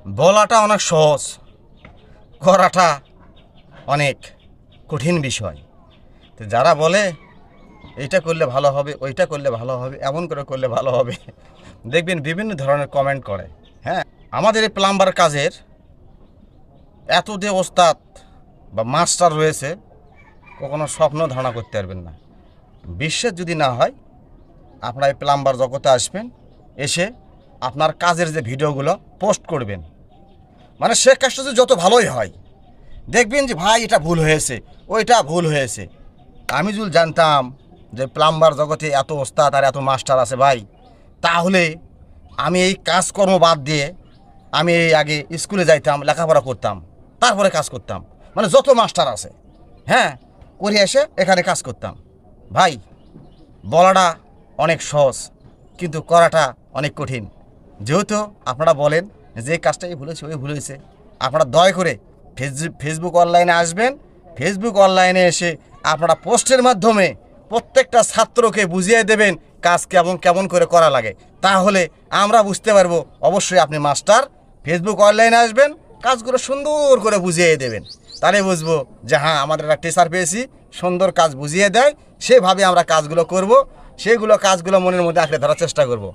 বলাটা অনেক সহজ, করাটা অনেক কঠিন বিষয়। তো যারা বলে এইটা করলে ভালো হবে, ওইটা করলে ভালো হবে, এমন করে করলে ভালো হবে, দেখবেন বিভিন্ন ধরনের কমেন্ট করে। হ্যাঁ, আমাদের এই প্লাম্বার কাজের এত যে ওস্তাদ বা মাস্টার রয়েছে, কখনো স্বপ্ন ধারণা করতে পারবেন না। বিশ্বাস যদি না হয়, আপনারা এই প্লাম্বার জগতে আসবেন, এসে আপনার কাজের যে ভিডিওগুলো পোস্ট করবেন, মানে সে কাজটা যদি যত ভালোই হয়, দেখবেন যে ভাই এটা ভুল হয়েছে, ওইটা ভুল হয়েছে। আমি যদি জানতাম যে প্লাম্বার জগতে এত ওস্তাদ আর এত মাস্টার আছে ভাই, তাহলে আমি এই কাজকর্ম বাদ দিয়ে আমি এই আগে স্কুলে যাইতাম, লেখাপড়া করতাম, তারপরে কাজ করতাম। মানে যত মাস্টার আছে, হ্যাঁ, করে এসে এখানে কাজ করতাম। ভাই, বলাটা অনেক সহজ, কিন্তু করাটা অনেক কঠিন। যেহেতু আপনারা বলেন যে কাজটা এই ভুল হয়েছে, ওই ভুল হয়েছে, আপনারা দয়া করে ফেসবুক অনলাইনে আসবেন। ফেসবুক অনলাইনে এসে আপনারা পোস্টের মাধ্যমে প্রত্যেকটা ছাত্রকে বুঝিয়ে দেবেন কাজ কেমন কেমন করে করা লাগে। তাহলে আমরা বুঝতে পারবো অবশ্যই আপনি মাস্টার। ফেসবুক অনলাইনে আসবেন, কাজগুলো সুন্দর করে বুঝিয়ে দেবেন, তাহলে বুঝবো যে হ্যাঁ, আমাদের একটা টিচার পেয়েছি, সুন্দর কাজ বুঝিয়ে দেয়, সেভাবে আমরা কাজগুলো করব, কাজগুলো মনের মধ্যে আঁকড়ে ধরার চেষ্টা করব।